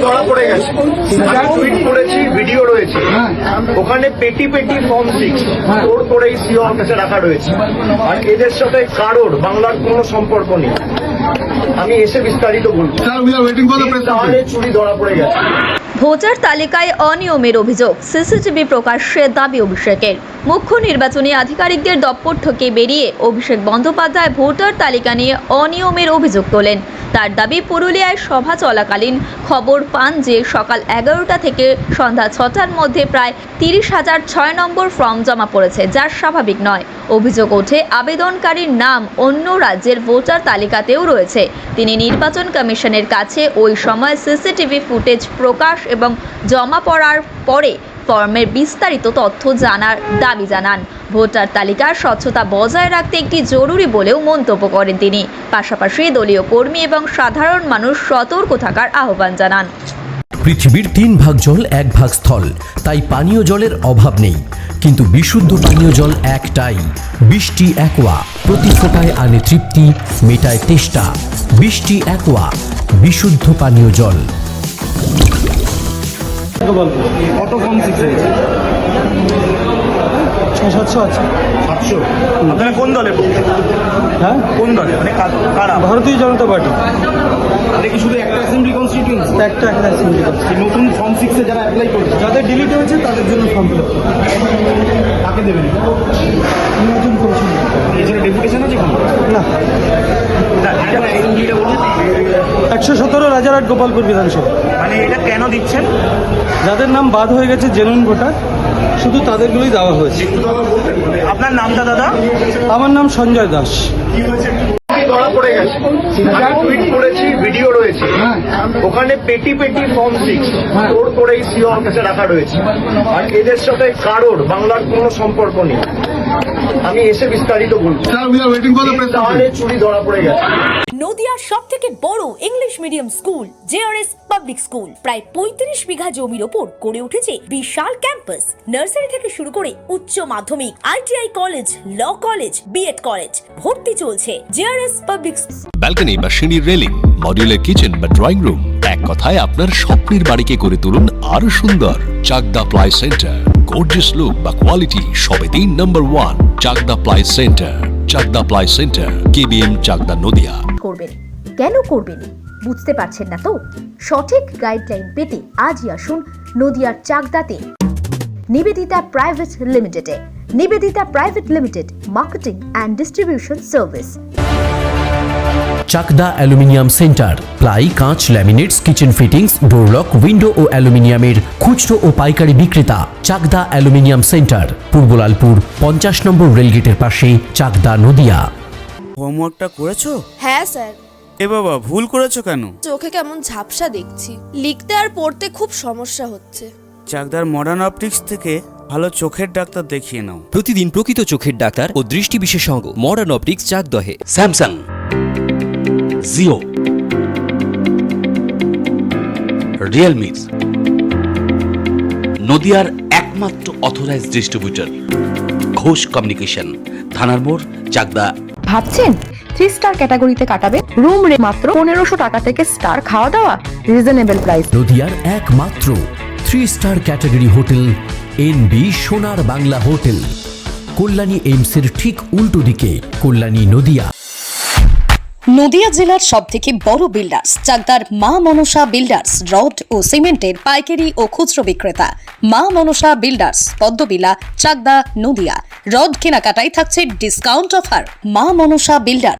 ধরা পড়ে গেছে, টুইট করেছি, ভিডিও রয়েছে, ওখানে পেটি পেটি ফর্ম 6 স্টোর করেই সিও অফিসে রাখা রয়েছে। আর এদের সাথে কারোর বাংলার কোনো সম্পর্ক নেই। আমি এসে বিস্তারিত বলবো। তাহলে চুরি ধরা পড়ে গেছে। ভোটার তালিকায় অনিয়মের অভিযোগ, সিসিটিভি প্রকাশ্যে দাবি অভিষেকের। মুখ্য নির্বাচনী আধিকারিকদের দপ্তর থেকে বেরিয়ে অভিষেক বন্দ্যোপাধ্যায় ভোটার তালিকা নিয়ে অনিয়মের অভিযোগ তোলেন। তার দাবি, পুরুলিয়ায় সভা চলাকালীন খবর পান যে সকাল 11টা থেকে সন্ধ্যা 6টার মধ্যে প্রায় 30,006 নম্বর ফর্ম জমা পড়েছে, যা স্বাভাবিক নয়। অভিযোগ ওঠে আবেদনকারীর নাম অন্য রাজ্যের ভোটার তালিকাতেও রয়েছে। তিনি নির্বাচন কমিশনের কাছে ওই সময় সিসিটিভি ফুটেজ প্রকাশ এবং জমা পড়ার পরে ফর্মের বিস্তারিত তথ্য জানার দাবি জানান। ভোটার তালিকার স্বচ্ছতা বজায় রাখতে একটি জরুরি বলেও মন্তব্য করেন তিনি। পাশাপাশি দলীয় কর্মী এবং সাধারণ মানুষ সতর্ক থাকার আহ্বান জানান। পৃথিবীর 3 ভাগ জল 1 ভাগ স্থল, তাই পানীয় জলের অভাব নেই। কিন্তু বিশুদ্ধ পানীয় জল একটাই, বৃষ্টি অ্যাকোয়া। প্রতি ফোঁটায় আনে তৃপ্তি, মেটায় তেষ্টা। বৃষ্টি অ্যাকোয়া, বিশুদ্ধ পানীয় জল। কত ফর্ম 6 হয়েছে? 600-700 আছে। 700? আপনারা কোন দলের পক্ষে? হ্যাঁ, কোন দলে, মানে কারা? ভারতীয় জনতা পার্টি। এটা কি শুধু একটা অ্যাসেম্বলি কনস্টিটিউয়েন্সি? একটা অ্যাসেম্বলি করছে। এই নতুন ফর্ম 6 এ যারা অ্যাপ্লাই করছে, যাদের ডিলিট হয়েছে তাদের জন্য ফর্ম ফিল আপ কাকে দেবেন? নতুন করছেন এছাড়া ডেপুটেশন আছে কোনো? না। এটা অ্যাসেম্বলিটা বলুন। 117 রাজারহাট গোপালপুর বিধানসভা। মানে এটা কেন দিচ্ছেন? যাদের নাম বাদ হয়ে গেছে জেনুইন ভোটার, শুধু তাদেরগুলোই দেওয়া হয়েছে। আপনার নামটা দাদা? আমার নাম সঞ্জয় দাস। ধরা পড়ে গেছে, টুইট করেছি, ভিডিও রয়েছে, ওখানে পেটি পেটি ফর্ম 6 স্টোর করেই সিও অফিসে রাখা রয়েছে। আর এদের সাথে কারোর বাংলার কোনো সম্পর্ক নেই। আমি এসে বিস্তারিত বলবো। তাহলে চুরি ধরা পড়ে গেছে। নদিয়ার সব থেকে বড় English medium school JRS public school প্রায় 35 বিঘা জমির ওপর গড়ে উঠেছে বিশাল ক্যাম্পাস। নার্সারি থেকে শুরু করে উচ্চ মাধ্যমিক, ITI college, law college, BEd college, ভর্তি চলছে জেআরএস পাবলিক। ব্যালকনি বা সিঁড়ির রেলিং, মডিউলার কিচেন বা ড্রয়িং রুম, এক কথায় আপনার স্বপ্নের বাড়িকে করে তুলুন আরো সুন্দর। Chakdah ply centre, gorgeous look বা কোয়ালিটি সবে 3 number 1 Chakdah ply centre. Chakdah ply centre, KBM, Chakdah, Nadia. করবেন কেন করবেন বুঝতে পারছেন না তো? সঠিক গাইডলাইন পেতে আজই আসুন নদিয়ার চাকদাতে নিবেদিতা প্রাইভেট লিমিটেডে। Nivedita private limited, marketing and distribution service. Chakdah aluminium centre, ply, কাঁচ, laminates, kitchen fittings, door lock, window ও অ্যালুমিনিয়ামের খুচরো ও পাইকারি বিক্রেতা। চাকদা অ্যালুমিনিয়াম সেন্টার, পূর্বলালপুর 50 নম্বর রেলগেটের পাশে, চাকদা, নদিয়া। হোমওয়ার্কটা করেছো? হ্যাঁ স্যার। এ বাবা, ভুল করেছো কেন? চোখে কেমন ঝাপসা দেখছি, লিখতে আর পড়তে খুব সমস্যা হচ্ছে। চাকদার মডার্ন অপটিক্স থেকে ভালো চোখের ডাক্তার দেখিয়ে নাও। প্রতিদিন প্রকৃত চোখের ডাক্তার ও দৃষ্টি বিশেষজ্ঞ মডার্ন অপটিক্স, চাকদহে। স্যামসাং, জিও, রিয়েলমি, নদিয়ার একমাত্র অথরাইজড ডিস্ট্রিবিউটর ঘোষ কমিউনিকেশন, থানার মোড়, চাকদা। ভাবছেন 3 স্টার ক্যাটাগরিতে কাটাবেন? রুম রে মাত্র 1500 টাকা থেকে স্টার, খাওয়া দাওয়া রিজনেবল প্রাইস। নদিয়ার একমাত্র 3 স্টার ক্যাটাগরি হোটেল এনবি সোনার বাংলা হোটেল, কল্যাণী এইমসের ঠিক উল্টো দিকে, কল্যাণী, নদিয়া। নদিয়া জেলার সব থেকে বড় বিল্ডার্স চাকদার মা মনসা বিল্ডার্স, রড ও সিমেন্টের পাইকারি ও খুচরো বিক্রেতা। মা মনসা বিল্ডার্স, পদ্মবিলা, চাকদা, নদিয়া। রড কেনাকাটায় থাকছে ডিসকাউন্ট অফার। মা মনসা বিল্ডার।